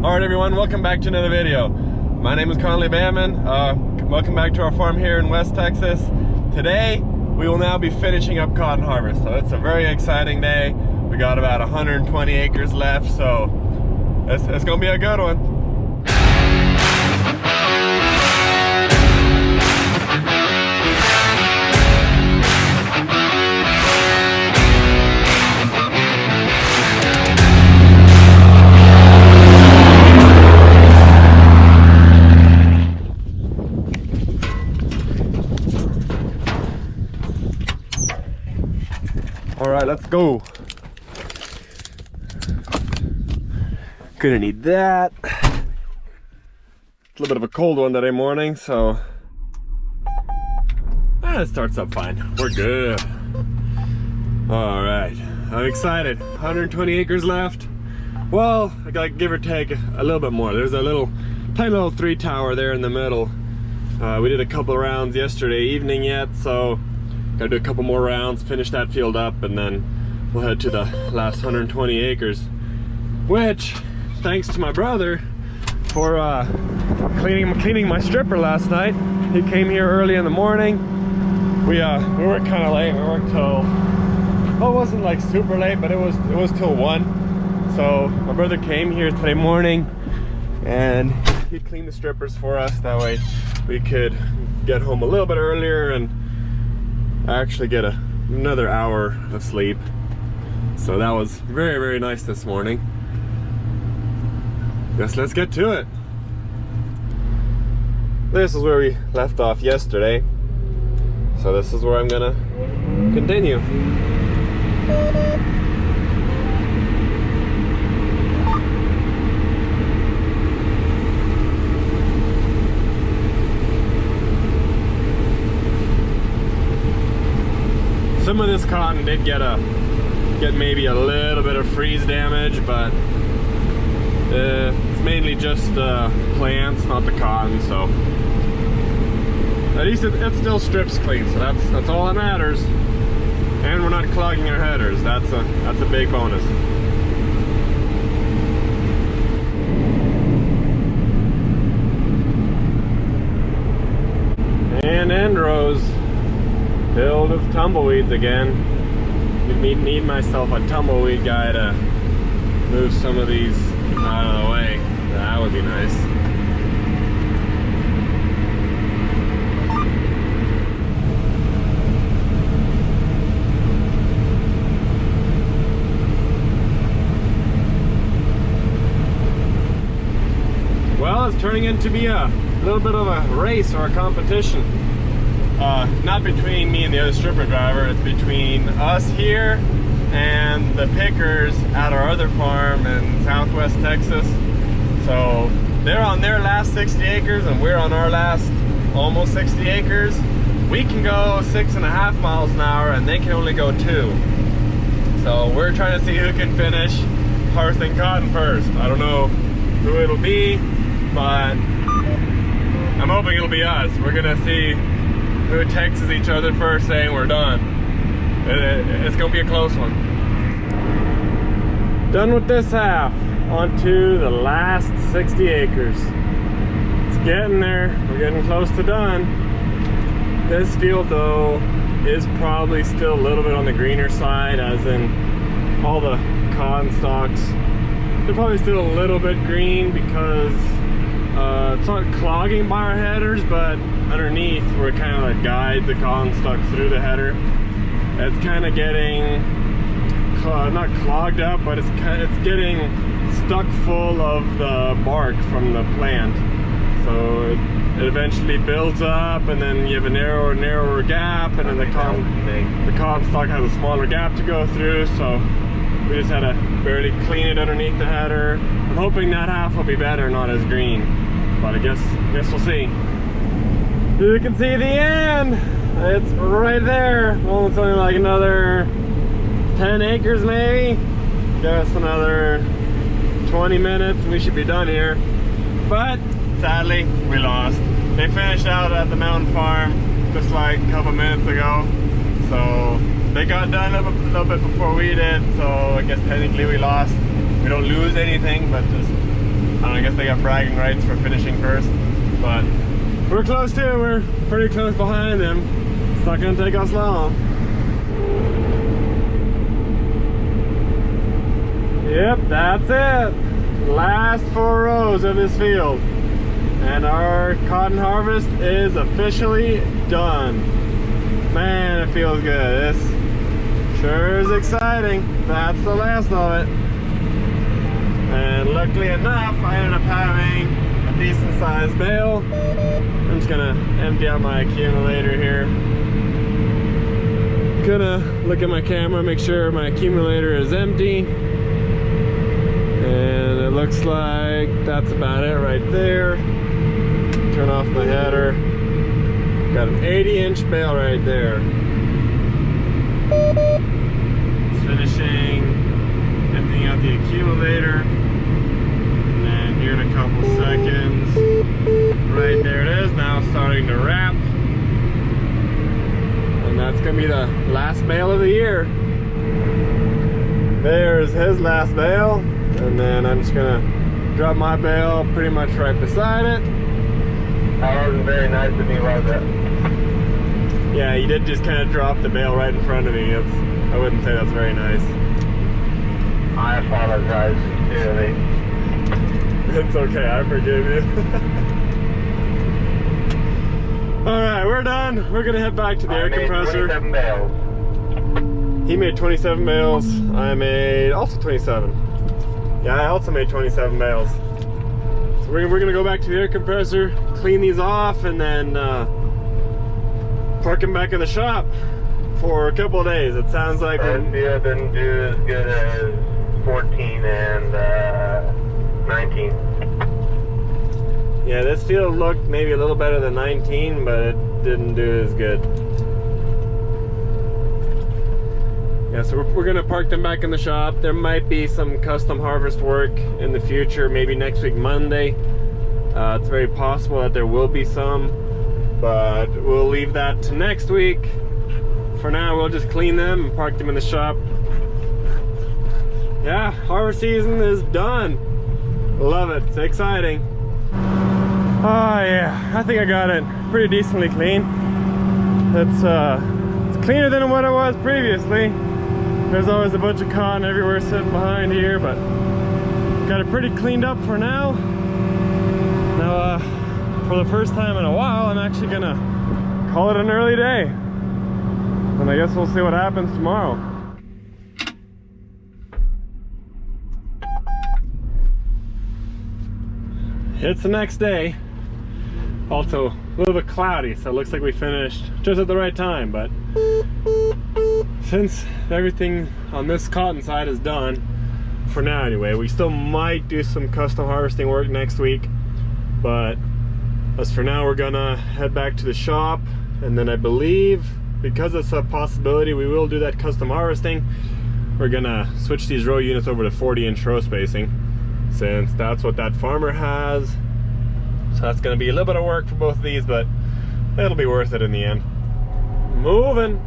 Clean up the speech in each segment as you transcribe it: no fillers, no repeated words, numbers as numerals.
Alright everyone, welcome back to another video. My name is Conley Bamman. Welcome back to our farm here in West Texas. Today, we will now be finishing up cotton harvest. So it's a very exciting day. We got about 120 acres left, so it's gonna be a good one. All right, let's go. Gonna need that. It's a little bit of a cold one today morning, so it starts up fine. We're good. All right, I'm excited. 120 acres left. Well, I gotta give or take a little bit more. There's a tiny little 3 tower there in the middle. We did a couple of rounds yesterday evening yet, so gotta do a couple more rounds, finish that field up, and then we'll head to the last 120 acres. Which, thanks to my brother for cleaning my stripper last night. He came here early in the morning. We worked kind of late. We worked till, well, it wasn't like super late, but it was till 1. So my brother came here today morning and he cleaned the strippers for us. That way we could get home a little bit earlier and actually get another hour of sleep. So that was very, very nice this morning. Guess let's get to it. This is where we left off yesterday, so this is where I'm gonna continue. Some of this cotton did get maybe a little bit of freeze damage, but it's mainly just plants, not the cotton. So at least it still strips clean, so that's all that matters. And we're not clogging our headers. That's a big bonus. And end rows filled with tumbleweeds again. Need myself a tumbleweed guy to move some of these out of the way. That would be nice. Well, it's turning into be a little bit of a race or a competition. Not between me and the other stripper driver, it's between us here and the pickers at our other farm in Southwest Texas. So they're on their last 60 acres and we're on our last almost 60 acres. We can go 6.5 miles an hour and they can only go 2. So we're trying to see who can finish harvesting cotton first. I don't know who it'll be, but I'm hoping it'll be us. We're gonna see who texts each other first saying we're done. It's gonna be a close one. Done with this half, on to the last 60 acres. It's getting there, we're getting close to done. This field though is probably still a little bit on the greener side, as in all the cotton stalks. They're probably still a little bit green because it's not clogging by our headers, but underneath where it kind of like guides the cotton stalk through the header, it's kind of getting not clogged up, but it's getting stuck full of the bark from the plant. So it eventually builds up, and then you have a narrower gap, and then the cotton stalk has a smaller gap to go through. So we just had to barely clean it underneath the header. I'm hoping that half will be better, not as green, but I guess we'll see. You can see the end. It's right there. Well, it's only like another 10 acres maybe. Guess another 20 minutes and we should be done here. But sadly, we lost. They finished out at the mountain farm just like a couple minutes ago. So they got done a little bit before we did. So I guess technically we lost. We don't lose anything, but just I guess they got bragging rights for finishing first, but we're close too. We're pretty close behind them. It's not gonna take us long. Yep, that's it. Last 4 rows of this field. And our cotton harvest is officially done. Man, it feels good. This sure is exciting. That's the last of it. And luckily enough, I ended up having a decent sized bale. I'm just gonna empty out my accumulator here. Gonna look at my camera, make sure my accumulator is empty. And it looks like that's about it right there. Turn off my header. Got an 80-inch bale right there. It's finishing emptying out the accumulator. And then here in a couple seconds, right there it is, now starting to wrap. And that's gonna be the last bale of the year. There's his last bale. And then I'm just gonna drop my bale pretty much right beside it. That wasn't very nice of me, was it? Yeah, you did just kind of drop the bale right in front of me. I wouldn't say that's very nice. I apologize, dearly. It's okay, I forgive you. Alright, we're done. We're gonna head back to the air compressor. 27 bales. He made 27 bales. I made also 27. Yeah, I also made 27 bales. So we're gonna go back to the air compressor, clean these off, and then park them back in the shop for a couple of days. It sounds like This field didn't do as good as 14 and 19. Yeah, this field looked maybe a little better than 19, but it didn't do as good. Yeah, so we're gonna park them back in the shop. There might be some custom harvest work in the future, maybe next week Monday. It's very possible that there will be some, but we'll leave that to next week. For now, we'll just clean them and park them in the shop. Yeah, harvest season is done. Love it, it's exciting. Oh yeah, I think I got it pretty decently clean. It's cleaner than what it was previously. There's always a bunch of cotton everywhere sitting behind here, but got it pretty cleaned up for now. Now, for the first time in a while, I'm actually gonna call it an early day. And I guess we'll see what happens tomorrow. It's the next day. Also a little bit cloudy, so it looks like we finished just at the right time, but since everything on this cotton side is done, for now anyway, we still might do some custom harvesting work next week, but as for now, we're gonna head back to the shop, and then I believe, because it's a possibility we will do that custom harvesting, we're gonna switch these row units over to 40-inch row spacing, since that's what that farmer has. So that's gonna be a little bit of work for both of these, but it'll be worth it in the end. Moving.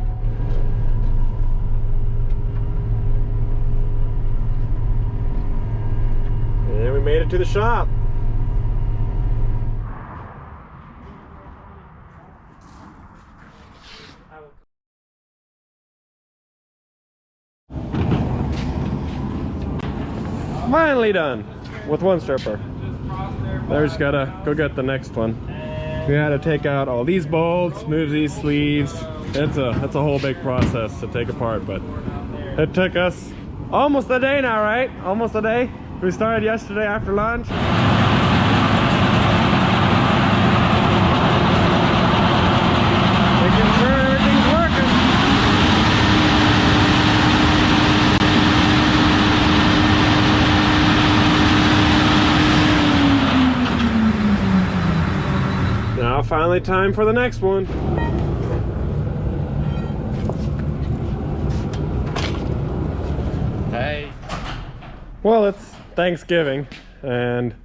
And we made it to the shop. Finally done with one stripper. Now we just gotta go get the next one. We had to take out all these bolts, move these sleeves. It's a whole big process to take apart, but it took us almost a day now, right? Almost a day. We started yesterday after lunch. Making sure everything's working. Now finally time for the next one. Hey. Well, it's Thanksgiving, and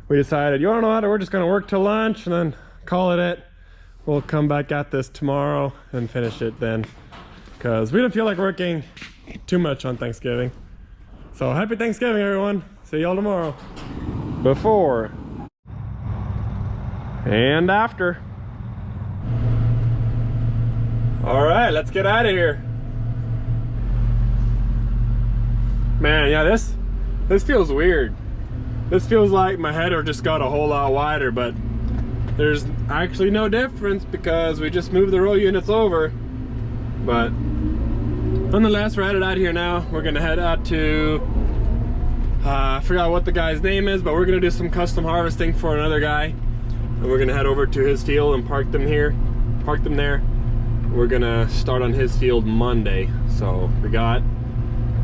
we decided, you wanna know what, we're just gonna work till lunch and then call it. We'll come back at this tomorrow and finish it then, because we don't feel like working too much on Thanksgiving. So happy Thanksgiving, everyone. See y'all tomorrow. before and after. All right, let's get out of here. Man, yeah, this feels weird. This feels like my header just got a whole lot wider, but there's actually no difference because we just moved the roll units over. But nonetheless, we're headed out here now. We're gonna head out to, I forgot what the guy's name is, but we're gonna do some custom harvesting for another guy. And we're gonna head over to his field and park them there. We're gonna start on his field Monday. So we got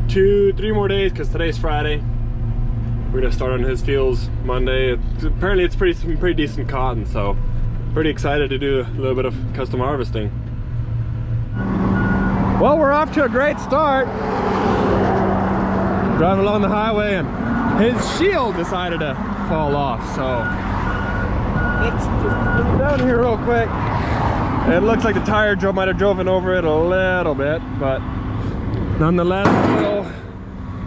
2-3 more days because today's Friday. We're gonna start on his fields Monday. Apparently it's some pretty decent cotton, so pretty excited to do a little bit of custom harvesting. Well, we're off to a great start. Driving along the highway and his shield decided to fall off, so let's just get down here real quick. It looks like the tire might have driven over it a little bit, but nonetheless,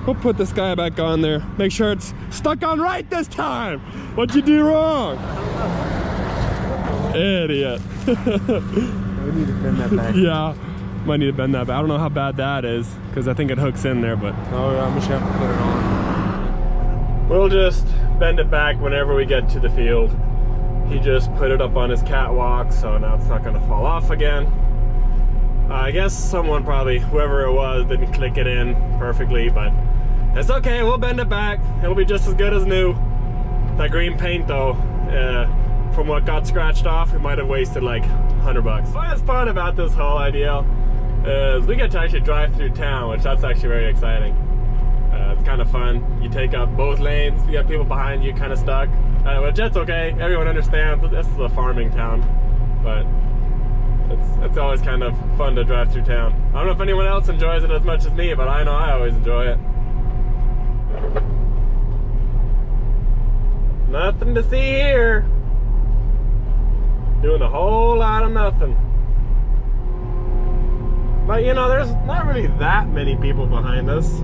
we'll put this guy back on there. Make sure it's stuck on right this time. What'd you do wrong? Idiot. We need to bend that back. Yeah, might need to bend that back. I don't know how bad that is because I think it hooks in there, but I'm just gonna have to put it on. We'll just bend it back whenever we get to the field. He just put it up on his catwalk, so now it's not gonna fall off again. I guess someone probably, whoever it was, didn't click it in perfectly, but it's okay, we'll bend it back. It'll be just as good as new. That green paint though, from what got scratched off, we might have wasted like $100. What's fun about this whole idea is we get to actually drive through town, which that's actually very exciting. It's kind of fun. You take up both lanes, you got people behind you kind of stuck, which that's okay. Everyone understands this is a farming town, but it's always kind of fun to drive through town. I don't know if anyone else enjoys it as much as me, but I know I always enjoy it. Nothing to see here. Doing a whole lot of nothing. But you know, there's not really that many people behind us.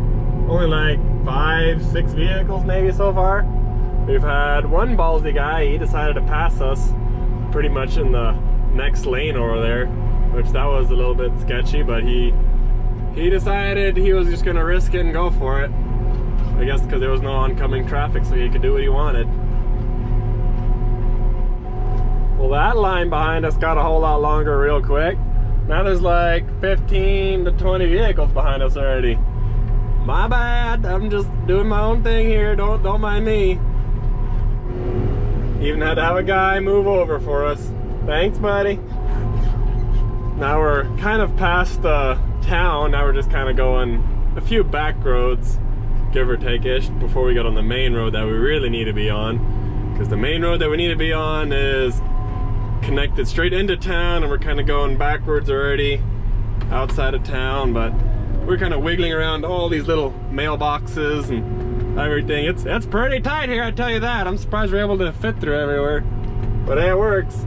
Only like 5-6 vehicles maybe so far. We've had one ballsy guy, he decided to pass us pretty much in the next lane over there, which that was a little bit sketchy, but he decided he was just gonna risk it and go for it. I guess because there was no oncoming traffic, so he could do what he wanted. Well, that line behind us got a whole lot longer real quick. Now there's like 15 to 20 vehicles behind us already. My bad, I'm just doing my own thing here, don't mind me. Even had to have a guy move over for us. Thanks, buddy. Now we're kind of past the town. Now we're just kind of going a few back roads, give or take-ish, before we get on the main road that we really need to be on. Because the main road that we need to be on is connected straight into town, and we're kind of going backwards already outside of town, but we're kind of wiggling around all these little mailboxes and everything. It's pretty tight here, I tell you that. I'm surprised we're able to fit through everywhere, but hey, it works.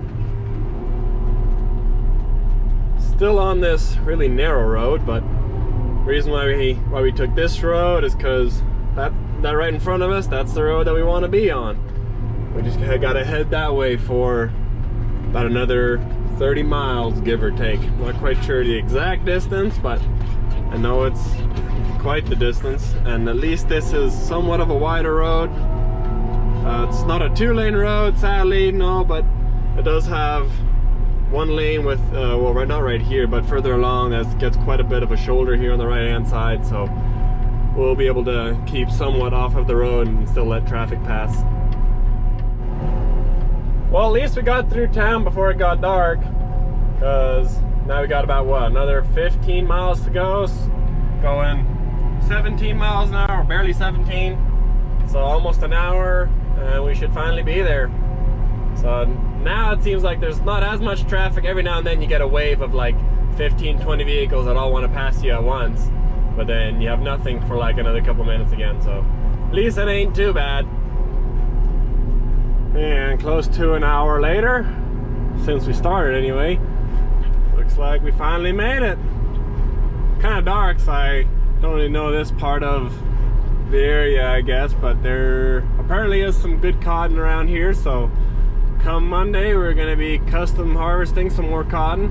Still on this really narrow road, but the reason why we took this road is because that right in front of us, that's the road that we want to be on. We just gotta head that way for about another 30 miles, give or take. Not quite sure the exact distance, but I know it's quite the distance, and at least this is somewhat of a wider road. It's not a 2-lane road, sadly, no, but it does have one lane with, well, not right here, but further along, that gets quite a bit of a shoulder here on the right hand side, so we'll be able to keep somewhat off of the road and still let traffic pass. Well, at least we got through town before it got dark, because now we got about, what, another 15 miles to go, going 17 miles an hour, barely 17, so almost an hour, and we should finally be there. So now it seems like there's not as much traffic. Every now and then you get a wave of like 15-20 vehicles that all want to pass you at once, but then you have nothing for like another couple minutes again, so at least it ain't too bad. And close to an hour later, since we started anyway, looks like we finally made it. Kind of dark, so I don't really know this part of the area, I guess, but they're apparently is some good cotton around here, so come Monday we're going to be custom harvesting some more cotton.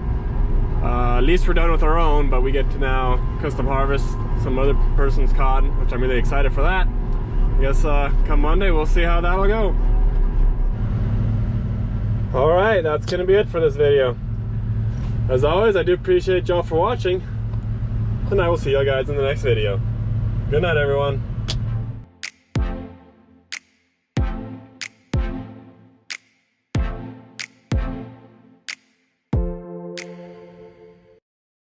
At least we're done with our own, but we get to now custom harvest some other person's cotton, which I'm really excited for that. I guess come Monday we'll see how that'll go. Alright, that's going to be it for this video. As always, I do appreciate y'all for watching, and I will see you guys in the next video. Good night, everyone.